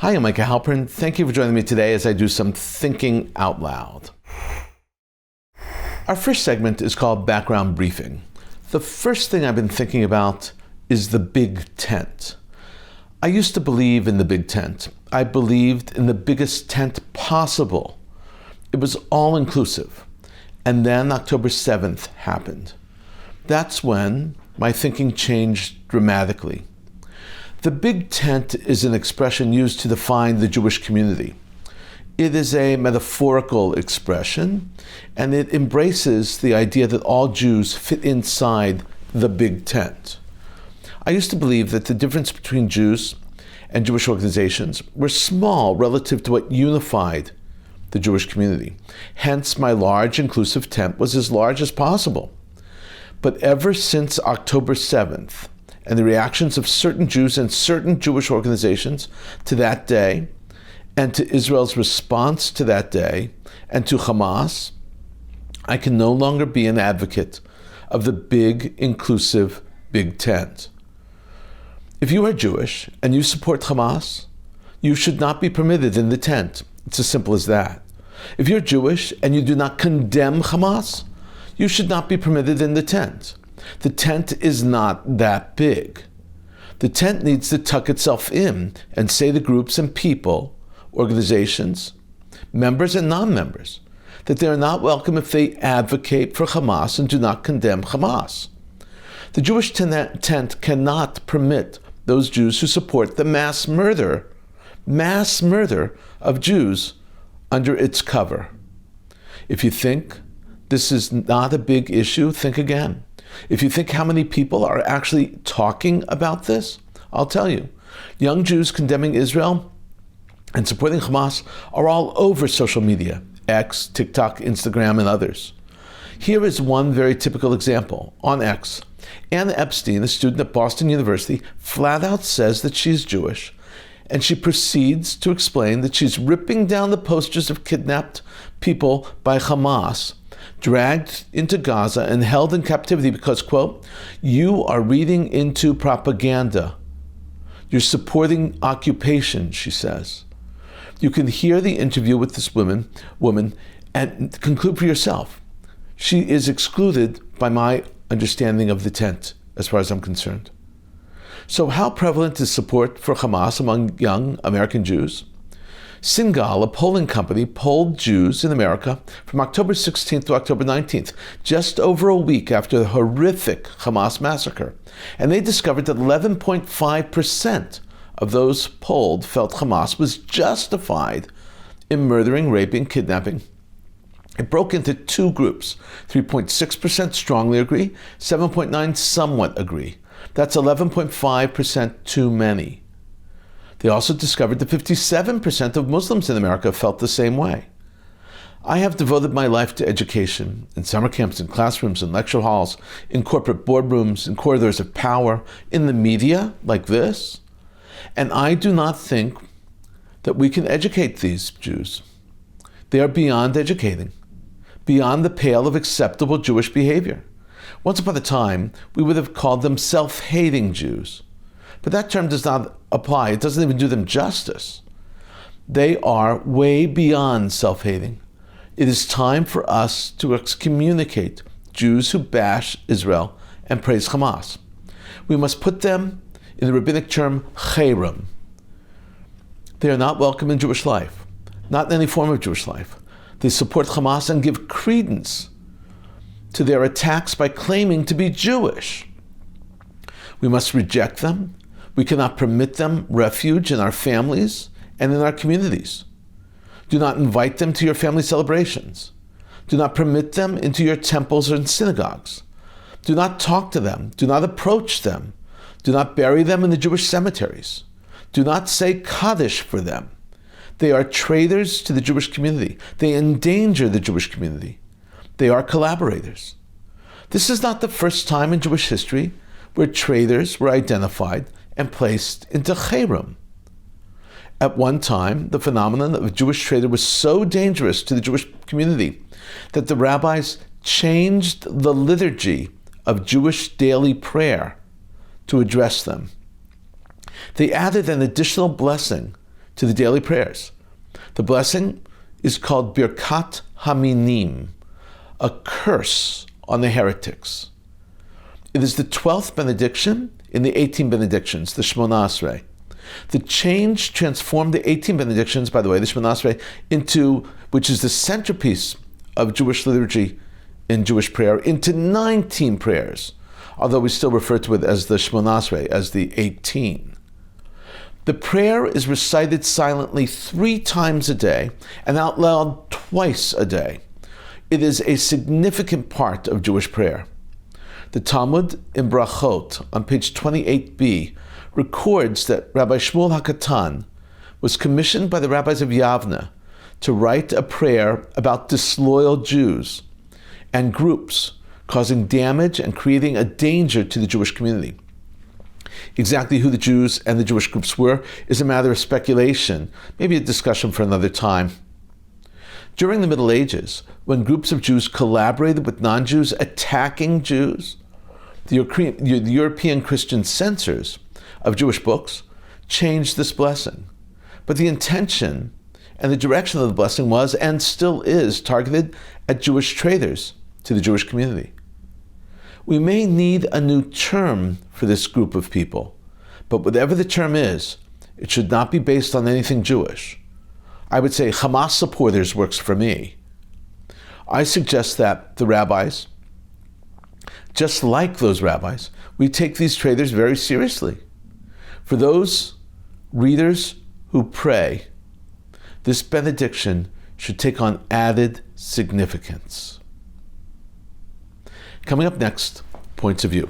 Hi, I'm Micah Halpern. Thank you for joining me today as I do some thinking out loud. Our first segment is called Background Briefing. The first thing I've been thinking about is the big tent. I used to believe in the big tent. I believed in the biggest tent possible. It was all-inclusive. And then October 7th happened. That's when my thinking changed dramatically. The big tent is an expression used to define the Jewish community. It is a metaphorical expression, and it embraces the idea that all Jews fit inside the big tent. I used to believe that the difference between Jews and Jewish organizations were small relative to what unified the Jewish community. Hence, my large, inclusive tent was as large as possible. But ever since October 7th, and the reactions of certain Jews and certain Jewish organizations to that day, and to Israel's response to that day, and to Hamas, I can no longer be an advocate of the big, inclusive big tent. If you are Jewish and you support Hamas, you should not be permitted in the tent. It's as simple as that. If you're Jewish and you do not condemn Hamas, you should not be permitted in the tent. The tent is not that big. The tent needs to tuck itself in and say to groups and people, organizations, members and non-members, that they are not welcome if they advocate for Hamas and do not condemn Hamas. The Jewish tent cannot permit those Jews who support the mass murder of Jews under its cover. If you think this is not a big issue, think again. If you think how many people are actually talking about this, I'll tell you. Young Jews condemning Israel and supporting Hamas are all over social media, X, TikTok, Instagram, and others. Here is one very typical example. On X, Anna Epstein, a student at Boston University, flat out says that she's Jewish, and she proceeds to explain that she's ripping down the posters of kidnapped people by Hamas, dragged into Gaza and held in captivity because, quote, you are reading into propaganda. You're supporting occupation, she says. You can hear the interview with this woman and conclude for yourself. She is excluded by my understanding of the tent, as far as I'm concerned. So how prevalent is support for Hamas among young American Jews? Singal, a polling company, polled Jews in America from October 16th to October 19th, just over a week after the horrific Hamas massacre. And they discovered that 11.5% of those polled felt Hamas was justified in murdering, raping, kidnapping. It broke into two groups. 3.6% strongly agree, 7.9% somewhat agree. That's 11.5% too many. They also discovered that 57% of Muslims in America felt the same way. I have devoted my life to education, in summer camps, in classrooms, in lecture halls, in corporate boardrooms, in corridors of power, in the media, like this. And I do not think that we can educate these Jews. They are beyond educating, beyond the pale of acceptable Jewish behavior. Once upon a time, we would have called them self-hating Jews. But that term does not apply. It doesn't even do them justice. They are way beyond self-hating. It is time for us to excommunicate Jews who bash Israel and praise Hamas. We must put them in the rabbinic term cherem. They are not welcome in Jewish life, not in any form of Jewish life. They support Hamas and give credence to their attacks by claiming to be Jewish. We must reject them. We cannot permit them refuge in our families and in our communities. Do not invite them to your family celebrations. Do not permit them into your temples and synagogues. Do not talk to them. Do not approach them. Do not bury them in the Jewish cemeteries. Do not say Kaddish for them. They are traitors to the Jewish community. They endanger the Jewish community. They are collaborators. This is not the first time in Jewish history where traitors were identified and placed into cherem. At one time, the phenomenon of a Jewish traitor was so dangerous to the Jewish community that the rabbis changed the liturgy of Jewish daily prayer to address them. They added an additional blessing to the daily prayers. The blessing is called Birkat Haminim, a curse on the heretics. It is the 12th benediction in the 18 benedictions, the Shmona Esrei. The change transformed the 18 benedictions, by the way, the Shmona Esrei, into, which is the centerpiece of Jewish liturgy in Jewish prayer, into 19 prayers, although we still refer to it as the Shmona Esrei, as the 18. The prayer is recited silently 3 times a day and out loud twice a day. It is a significant part of Jewish prayer. The Talmud in Brachot, on page 28b, records that Rabbi Shmuel HaKatan was commissioned by the rabbis of Yavne to write a prayer about disloyal Jews and groups causing damage and creating a danger to the Jewish community. Exactly who the Jews and the Jewish groups were is a matter of speculation, maybe a discussion for another time. During the Middle Ages, when groups of Jews collaborated with non-Jews attacking Jews, the European Christian censors of Jewish books changed this blessing. But the intention and the direction of the blessing was, and still is, targeted at Jewish traitors to the Jewish community. We may need a new term for this group of people, but whatever the term is, it should not be based on anything Jewish. I would say Hamas supporters works for me. I suggest that the rabbis, just like those rabbis, we take these traitors very seriously. For those readers who pray, this benediction should take on added significance. Coming up next, points of view.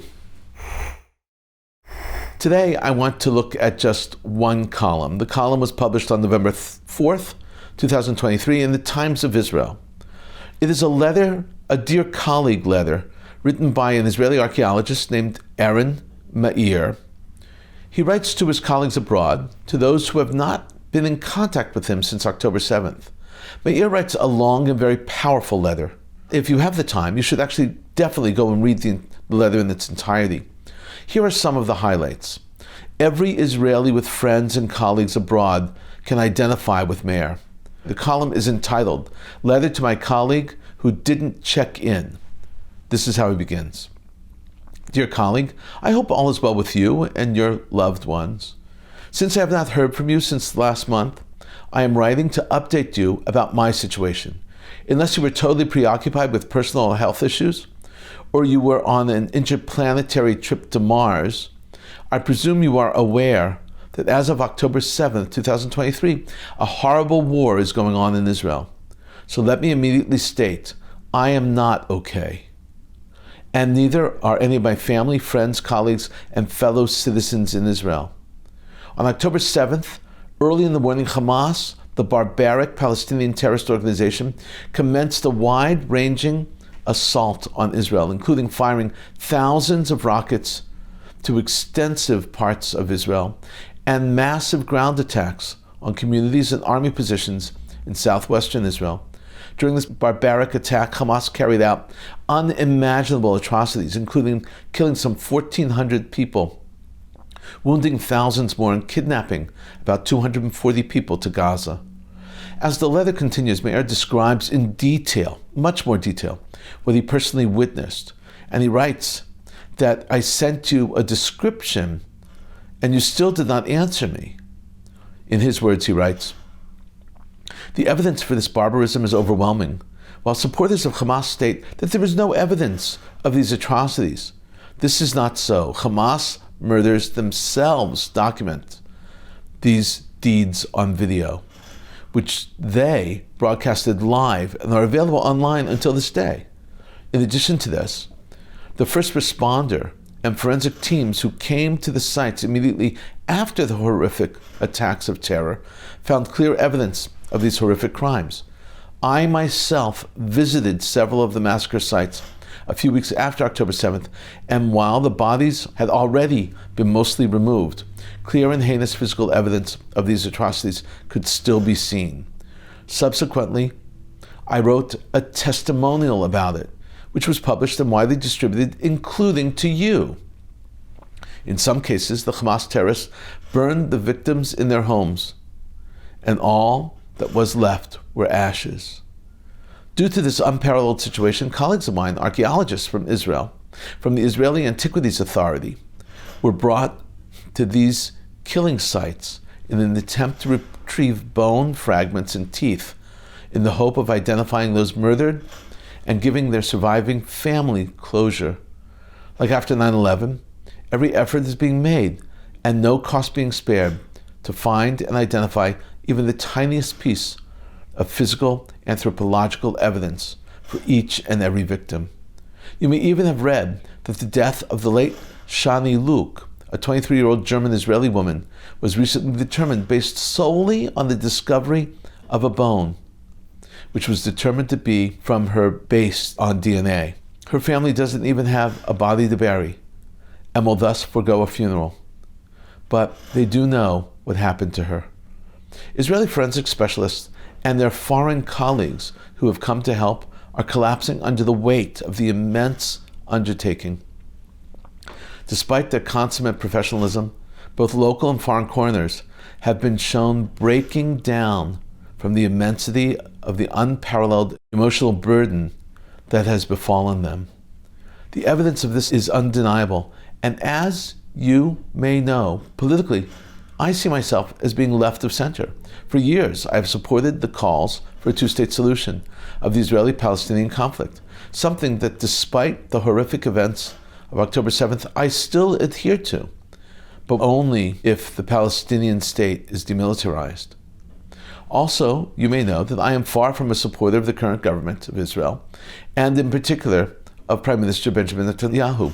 Today, I want to look at just one column. The column was published on November 4th, 2023 in the Times of Israel. It is a letter, a dear colleague letter, written by an Israeli archaeologist named Aaron Meir. He writes to his colleagues abroad, to those who have not been in contact with him since October 7th. Meir writes a long and very powerful letter. If you have the time, you should actually definitely go and read the letter in its entirety. Here are some of the highlights. Every Israeli with friends and colleagues abroad can identify with Meir. The column is entitled, Letter to My Colleague Who Didn't Check In. This is how he begins. Dear colleague, I hope all is well with you and your loved ones. Since I have not heard from you since last month, I am writing to update you about my situation. Unless you were totally preoccupied with personal health issues, or you were on an interplanetary trip to Mars, I presume you are aware that as of October 7th, 2023, a horrible war is going on in Israel. So let me immediately state, I am not okay. And neither are any of my family, friends, colleagues, and fellow citizens in Israel. On October 7th, early in the morning, Hamas, the barbaric Palestinian terrorist organization, commenced a wide-ranging assault on Israel, including firing thousands of rockets to extensive parts of Israel and massive ground attacks on communities and army positions in southwestern Israel. During this barbaric attack, Hamas carried out unimaginable atrocities, including killing some 1,400 people, wounding thousands more, and kidnapping about 240 people to Gaza. As the letter continues, Meir describes in detail, much more detail, what he personally witnessed. And he writes that I sent you a description and you still did not answer me. In his words, he writes, the evidence for this barbarism is overwhelming, while supporters of Hamas state that there is no evidence of these atrocities. This is not so. Hamas murders themselves document these deeds on video, which they broadcasted live and are available online until this day. In addition to this, the first responder and forensic teams who came to the sites immediately after the horrific attacks of terror found clear evidence of these horrific crimes. I myself visited several of the massacre sites a few weeks after October 7th, and while the bodies had already been mostly removed, clear and heinous physical evidence of these atrocities could still be seen. Subsequently, I wrote a testimonial about it, which was published and widely distributed, including to you. In some cases, the Hamas terrorists burned the victims in their homes. and all that was left were ashes. Due to this unparalleled situation, colleagues of mine, archaeologists from Israel, from the Israeli Antiquities Authority, were brought to these killing sites in an attempt to retrieve bone fragments and teeth in the hope of identifying those murdered and giving their surviving family closure. Like after 9/11, every effort is being made and no cost being spared to find and identify even the tiniest piece of physical anthropological evidence for each and every victim. You may even have read that the death of the late Shani Luke, a 23-year-old German-Israeli woman, was recently determined based solely on the discovery of a bone, which was determined to be from her based on DNA. Her family doesn't even have a body to bury and will thus forego a funeral. But they do know what happened to her. Israeli forensic specialists and their foreign colleagues who have come to help are collapsing under the weight of the immense undertaking. Despite their consummate professionalism, both local and foreign coroners have been shown breaking down from the immensity of the unparalleled emotional burden that has befallen them. The evidence of this is undeniable, and as you may know, politically, I see myself as being left of center. For years, I have supported the calls for a two-state solution of the Israeli-Palestinian conflict, something that despite the horrific events of October 7th, I still adhere to, but only if the Palestinian state is demilitarized. Also, you may know that I am far from a supporter of the current government of Israel, and in particular of Prime Minister Benjamin Netanyahu.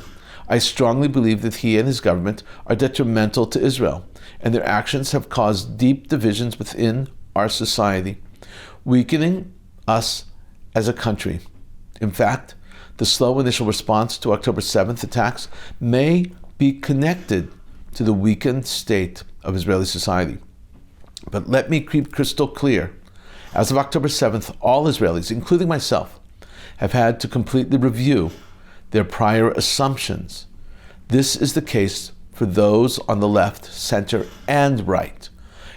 I strongly believe that he and his government are detrimental to Israel, and their actions have caused deep divisions within our society, weakening us as a country. In fact, the slow initial response to October 7th attacks may be connected to the weakened state of Israeli society. But let me be crystal clear. As of October 7th, all Israelis, including myself, have had to completely review their prior assumptions. This is the case for those on the left, center, and right.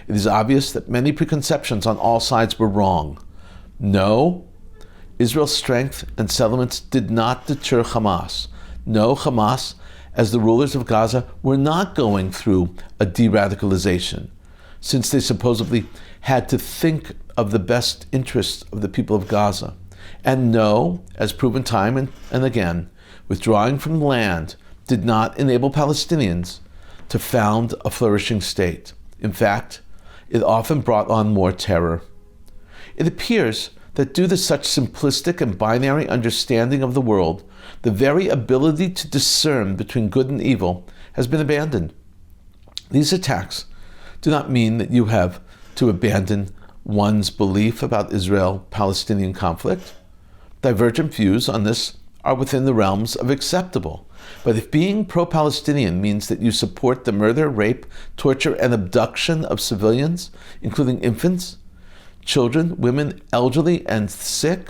It is obvious that many preconceptions on all sides were wrong. No, Israel's strength and settlements did not deter Hamas. No, Hamas, as the rulers of Gaza, were not going through a de-radicalization, since they supposedly had to think of the best interests of the people of Gaza. And no, as proven time and again, withdrawing from the land did not enable Palestinians to found a flourishing state. In fact, it often brought on more terror. It appears that due to such simplistic and binary understanding of the world, the very ability to discern between good and evil has been abandoned. These attacks do not mean that you have to abandon one's belief about Israel-Palestinian conflict. Divergent views on this are within the realms of acceptable. But if being pro-Palestinian means that you support the murder, rape, torture, and abduction of civilians, including infants, children, women, elderly, and sick,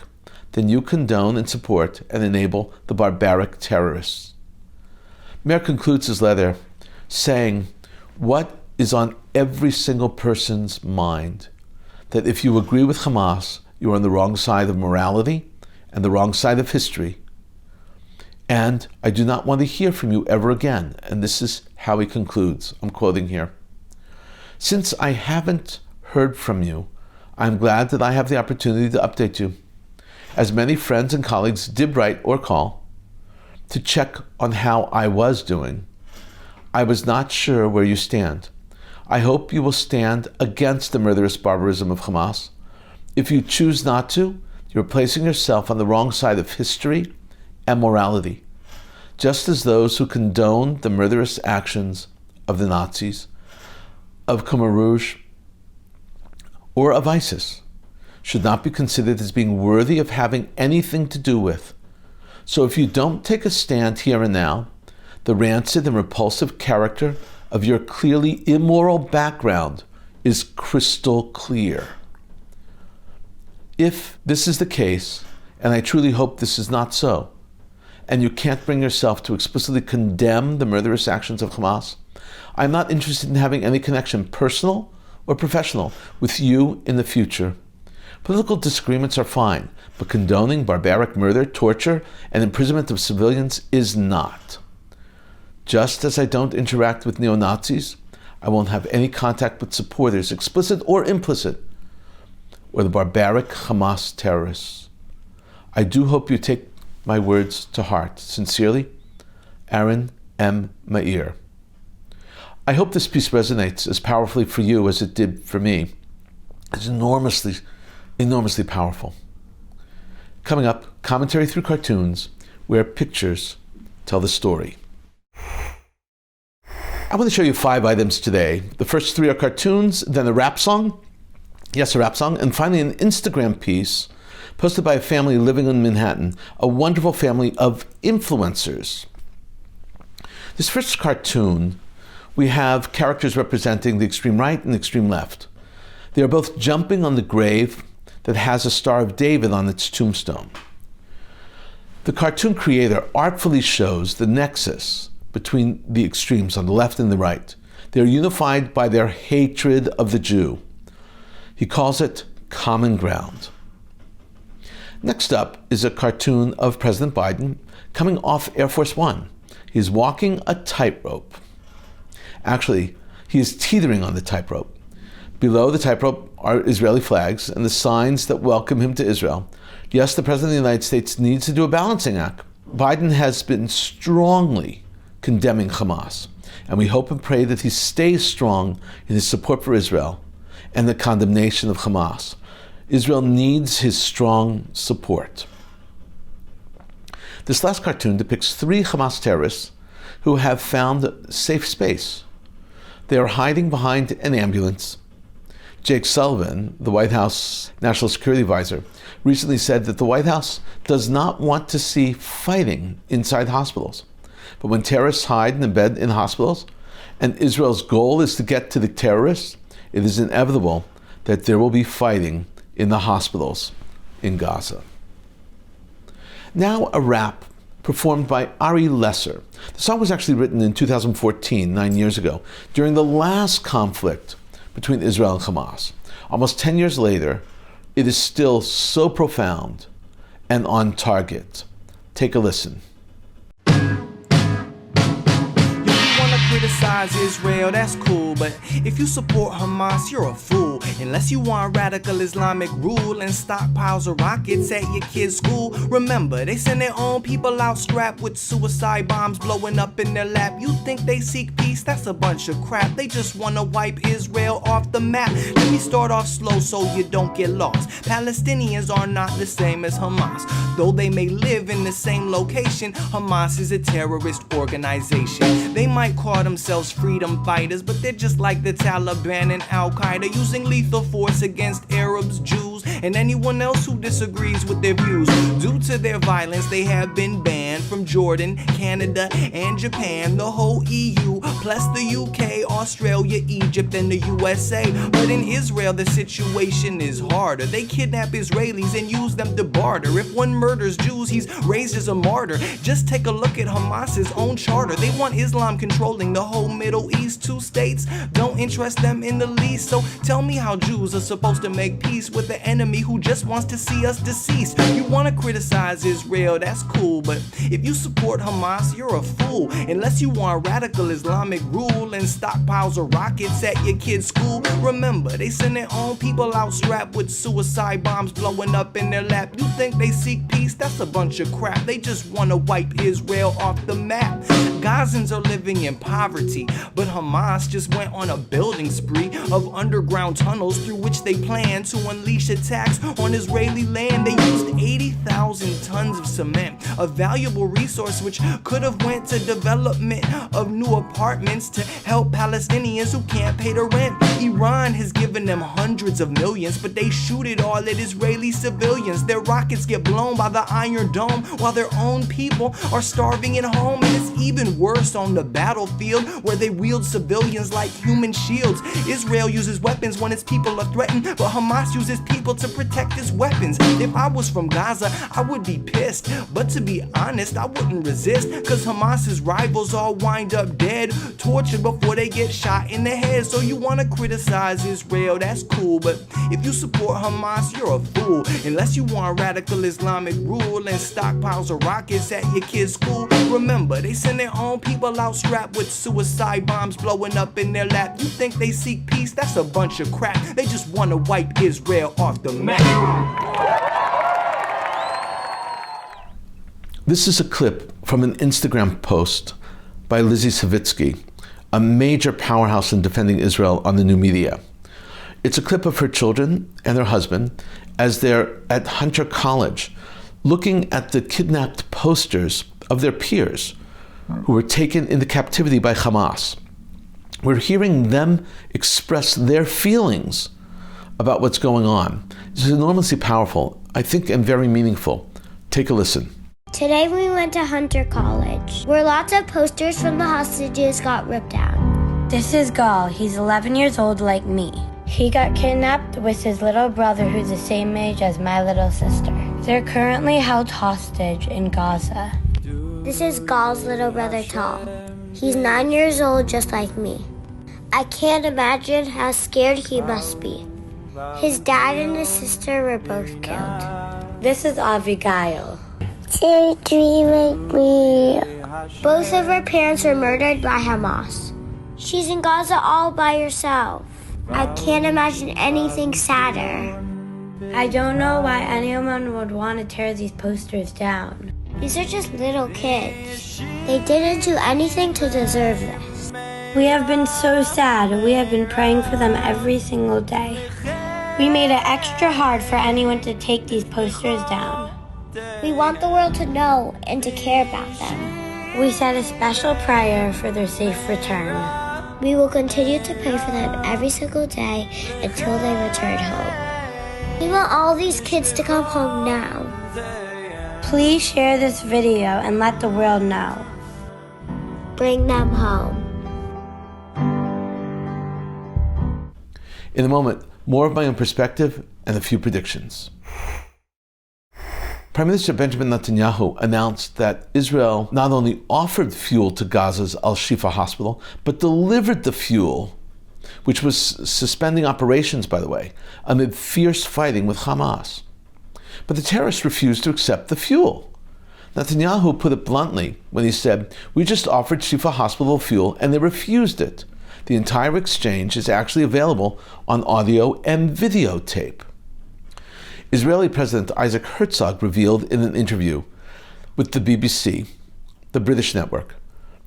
then you condone and support and enable the barbaric terrorists. Meir concludes his letter saying, what is on every single person's mind, that if you agree with Hamas, you are on the wrong side of morality and the wrong side of history. And I do not want to hear from you ever again. And this is how he concludes. I'm quoting here. Since I haven't heard from you, I'm glad that I have the opportunity to update you. As many friends and colleagues did write or call to check on how I was doing, I was not sure where you stand. I hope you will stand against the murderous barbarism of Hamas. If you choose not to, you're placing yourself on the wrong side of history and morality, just as those who condone the murderous actions of the Nazis, of Khmer Rouge, or of ISIS should not be considered as being worthy of having anything to do with. So if you don't take a stand here and now, the rancid and repulsive character of your clearly immoral background is crystal clear. If this is the case, and I truly hope this is not so, and you can't bring yourself to explicitly condemn the murderous actions of Hamas, I'm not interested in having any connection, personal or professional with you in the future. Political disagreements are fine, but condoning barbaric murder, torture, and imprisonment of civilians is not. Just as I don't interact with neo-Nazis, I won't have any contact with supporters, explicit or implicit, or the barbaric Hamas terrorists. I do hope you take my words to heart. Sincerely, Aaron M. Meir. I hope this piece resonates as powerfully for you as it did for me. It's enormously powerful. Coming up, commentary through cartoons, where pictures tell the story. I want to show you 5 items today. The first 3 are cartoons, then a rap song. Yes, a rap song. And finally, an Instagram piece posted by a family living in Manhattan, a wonderful family of influencers. This first cartoon, we have characters representing the extreme right and the extreme left. They are both jumping on the grave that has a Star of David on its tombstone. The cartoon creator artfully shows the nexus between the extremes on the left and the right. They are unified by their hatred of the Jew. He calls it common ground. Next up is a cartoon of President Biden coming off Air Force One. He's walking a tightrope. Actually, he is teetering on the tightrope. Below the tightrope are Israeli flags and the signs that welcome him to Israel. Yes, the President of the United States needs to do a balancing act. Biden has been strongly condemning Hamas, and we hope and pray that he stays strong in his support for Israel and the condemnation of Hamas. Israel needs his strong support. This last cartoon depicts 3 Hamas terrorists who have found safe space. They are hiding behind an ambulance. Jake Sullivan, the White House National Security Advisor, recently said that the White House does not want to see fighting inside hospitals. But when terrorists hide and embed in hospitals, and Israel's goal is to get to the terrorists, it is inevitable that there will be fighting in the hospitals in Gaza. Now a rap performed by Ari Lesser. The song was actually written in 2014, 9 years ago, during the last conflict between Israel and Hamas. Almost 10 years later, it is still so profound and on target. Take a listen. Criticize Israel, that's cool, but if you support Hamas, you're a fool. Unless you want radical Islamic rule and stockpiles of rockets at your kid's school. Remember, they send their own people out strapped with suicide bombs blowing up in their lap. You think they seek peace? That's a bunch of crap. They just want to wipe Israel off the map. Let me start off slow so you don't get lost. Palestinians are not the same as Hamas. Though they may live in the same location, Hamas is a terrorist organization. They might call themselves freedom fighters, but they're just like the Taliban and Al-Qaeda, using lethal force against Arabs, Jews, and anyone else who disagrees with their views. Due to their violence, they have been banned from Jordan, Canada, and Japan, the whole EU, plus the UK, Australia, Egypt, and the USA. But in Israel, the situation is harder. They kidnap Israelis and use them to barter. If one murders Jews, he's raised as a martyr. Just take a look at Hamas's own charter. They want Islam controlling the whole Middle East. 2 states don't interest them in the least. So tell me how Jews are supposed to make peace with the enemy who just wants to see us deceased. You want to criticize Israel, that's cool, but if you support Hamas, you're a fool. Unless you want radical Islamic rule and stockpiles of rockets at your kid's school. Remember, they send their own people out strapped with suicide bombs blowing up in their lap. You think they seek peace? That's a bunch of crap. They just want to wipe Israel off the map. Gazans are living in poverty, but Hamas just went on a building spree of underground tunnels through which they plan to unleash attacks on Israeli land. They used 80,000 tons of cement, a valuable resource which could have went to development of new apartments to help Palestinians who can't pay the rent. Iran has given them hundreds of millions, but they shoot it all at Israeli civilians. Their rockets get blown by the Iron Dome while their own people are starving at home, and it's even worse on the battlefield, where they wield civilians like human shields. Israel uses weapons when its people are threatened, but Hamas uses people to protect its weapons. If I was from Gaza, I would be pissed, but to be honest, I wouldn't resist, cause Hamas's rivals all wind up dead, tortured before they get shot in the head. So you wanna criticize Israel, that's cool, but if you support Hamas, you're a fool. Unless you want radical Islamic rule and stockpiles of rockets at your kids' school. Remember, they send their own people out strapped with suicide bombs blowing up in their lap. You think they seek peace? That's a bunch of crap. They just wanna wipe Israel off the map. This is a clip from an Instagram post by Lizzie Savitsky, a major powerhouse in defending Israel on the new media. It's a clip of her children and her husband as they're at Hunter College looking at the kidnapped posters of their peers who were taken into captivity by Hamas. We're hearing them express their feelings about what's going on. It's enormously powerful, I think, and very meaningful. Take a listen. Today we went to Hunter College, where lots of posters from the hostages got ripped down. This is Gal. He's 11 years old like me. He got kidnapped with his little brother who's the same age as my little sister. They're currently held hostage in Gaza. This is Gal's little brother Tal. He's 9 years old just like me. I can't imagine how scared he must be. His dad and his sister were both killed. This is Abigail. 2, 3, make me. Both of her parents were murdered by Hamas. She's in Gaza all by herself. I can't imagine anything sadder. I don't know why anyone would want to tear these posters down. These are just little kids. They didn't do anything to deserve this. We have been so sad. We have been praying for them every single day. We made it extra hard for anyone to take these posters down. We want the world to know and to care about them. We said a special prayer for their safe return. We will continue to pray for them every single day until they return home. We want all these kids to come home now. Please share this video and let the world know. Bring them home. In a moment, more of my own perspective and a few predictions. Prime Minister Benjamin Netanyahu announced that Israel not only offered fuel to Gaza's Al-Shifa hospital, but delivered the fuel, which was suspending operations, by the way, amid fierce fighting with Hamas. But the terrorists refused to accept the fuel. Netanyahu put it bluntly when he said, "We just offered Shifa hospital fuel and they refused it." The entire exchange is actually available on audio and videotape. Israeli President Isaac Herzog revealed in an interview with the BBC, the British network,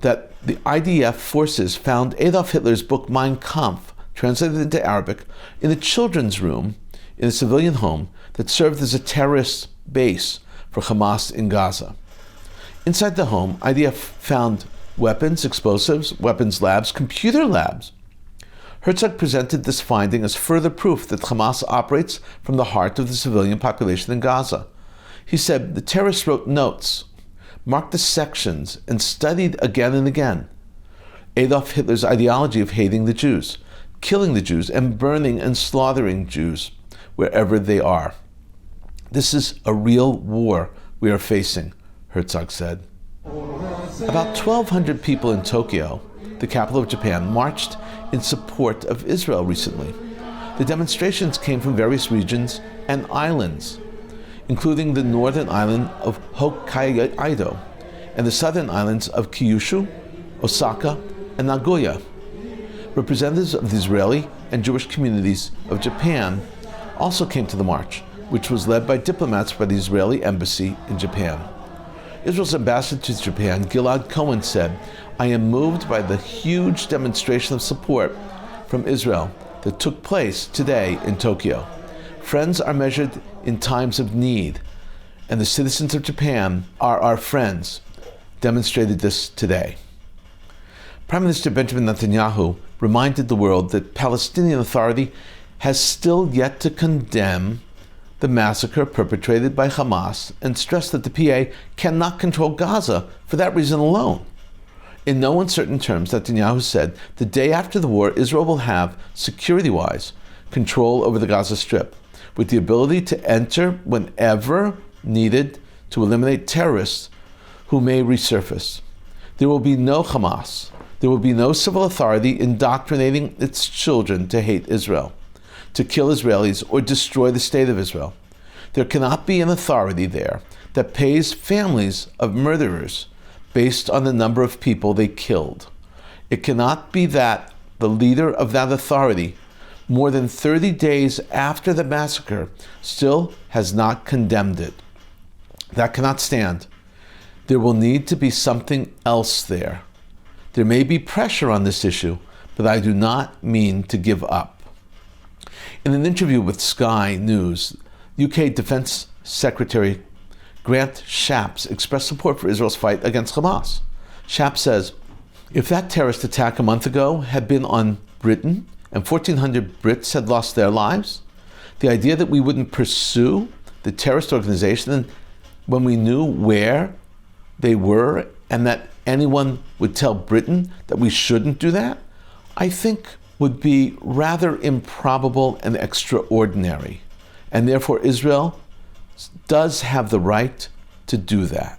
that the IDF forces found Adolf Hitler's book Mein Kampf, translated into Arabic, in a children's room in a civilian home that served as a terrorist base for Hamas in Gaza. Inside the home, IDF found weapons, explosives, weapons labs, computer labs. Herzog presented this finding as further proof that Hamas operates from the heart of the civilian population in Gaza. He said the terrorists wrote notes, marked the sections, and studied again and again Adolf Hitler's ideology of hating the Jews, killing the Jews, and burning and slaughtering Jews wherever they are. This is a real war we are facing, Herzog said. About 1,200 people in Tokyo, the capital of Japan, marched in support of Israel recently. The demonstrations came from various regions and islands, including the northern island of Hokkaido and the southern islands of Kyushu, Osaka, and Nagoya. Representatives of the Israeli and Jewish communities of Japan also came to the march, which was led by diplomats by the Israeli embassy in Japan. Israel's ambassador to Japan, Gilad Cohen, said, "I am moved by the huge demonstration of support from Israel that took place today in Tokyo. Friends are measured in times of need, and the citizens of Japan are our friends, demonstrated this today." Prime Minister Benjamin Netanyahu reminded the world that Palestinian Authority has still yet to condemn the massacre perpetrated by Hamas and stressed that the PA cannot control Gaza for that reason alone. In no uncertain terms, Netanyahu said the day after the war, Israel will have, security-wise, control over the Gaza Strip, with the ability to enter whenever needed to eliminate terrorists who may resurface. There will be no Hamas. There will be no civil authority indoctrinating its children to hate Israel, to kill Israelis, or destroy the state of Israel. There cannot be an authority there that pays families of murderers based on the number of people they killed. It cannot be that the leader of that authority, more than 30 days after the massacre, still has not condemned it. That cannot stand. There will need to be something else there. There may be pressure on this issue, but I do not mean to give up. In an interview with Sky News, UK Defense Secretary Grant Shapps expressed support for Israel's fight against Hamas. Shapps says, if that terrorist attack a month ago had been on Britain and 1,400 Brits had lost their lives, the idea that we wouldn't pursue the terrorist organization when we knew where they were and that anyone would tell Britain that we shouldn't do that, I think would be rather improbable and extraordinary. And therefore Israel does have the right to do that.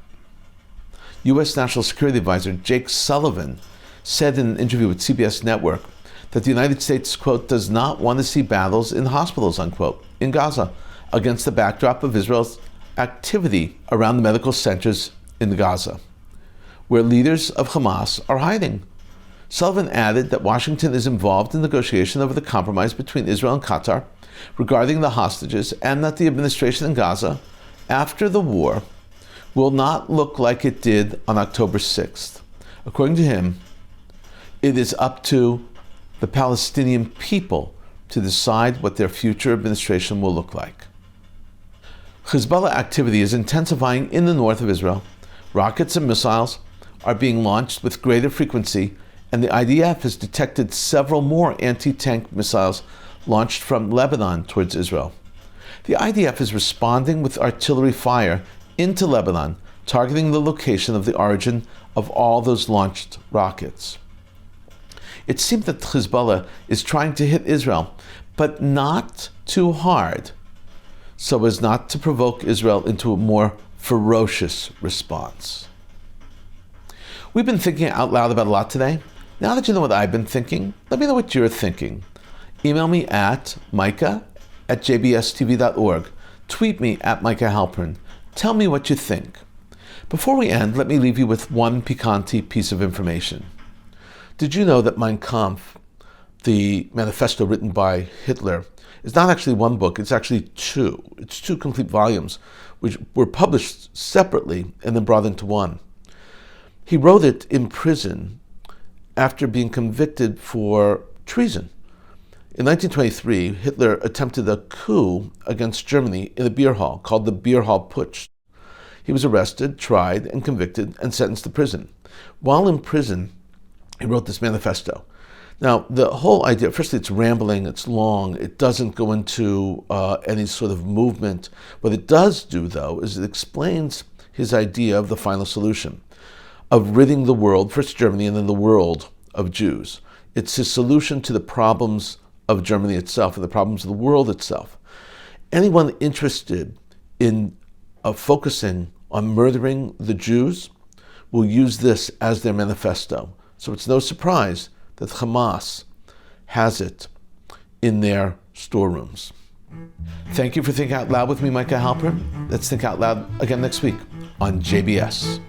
U.S. National Security Advisor Jake Sullivan said in an interview with CBS Network that the United States, quote, does not want to see battles in hospitals, unquote, in Gaza, against the backdrop of Israel's activity around the medical centers in Gaza, where leaders of Hamas are hiding. Sullivan added that Washington is involved in negotiation over the compromise between Israel and Qatar regarding the hostages, and that the administration in Gaza, after the war, will not look like it did on October 6th. According to him, it is up to the Palestinian people to decide what their future administration will look like. Hezbollah activity is intensifying in the north of Israel. Rockets and missiles are being launched with greater frequency, and the IDF has detected several more anti-tank missiles launched from Lebanon towards Israel. The IDF is responding with artillery fire into Lebanon, targeting the location of the origin of all those launched rockets. It seems that Hezbollah is trying to hit Israel, but not too hard, so as not to provoke Israel into a more ferocious response. We've been thinking out loud about a lot today. Now that you know what I've been thinking, let me know what you're thinking. Email me at micah@jbstv.org. Tweet me at Micah Halpern. Tell me what you think. Before we end, let me leave you with one piquante piece of information. Did you know that Mein Kampf, the manifesto written by Hitler, is not actually one book, it's actually two. It's two complete volumes, which were published separately and then brought into one. He wrote it in prison after being convicted for treason. In 1923, Hitler attempted a coup against Germany in a beer hall called the Beer Hall Putsch. He was arrested, tried, and convicted, and sentenced to prison. While in prison, he wrote this manifesto. Now, the whole idea, firstly, it's rambling, it's long, it doesn't go into any sort of movement. What it does do, though, is it explains his idea of the final solution, of ridding the world, first Germany and then the world, of Jews. It's his solution to the problems of Germany itself and the problems of the world itself. Anyone interested in focusing on murdering the Jews will use this as their manifesto. So it's no surprise that Hamas has it in their storerooms. Thank you for thinking out loud with me, Micah Halpern. Let's think out loud again next week on JBS.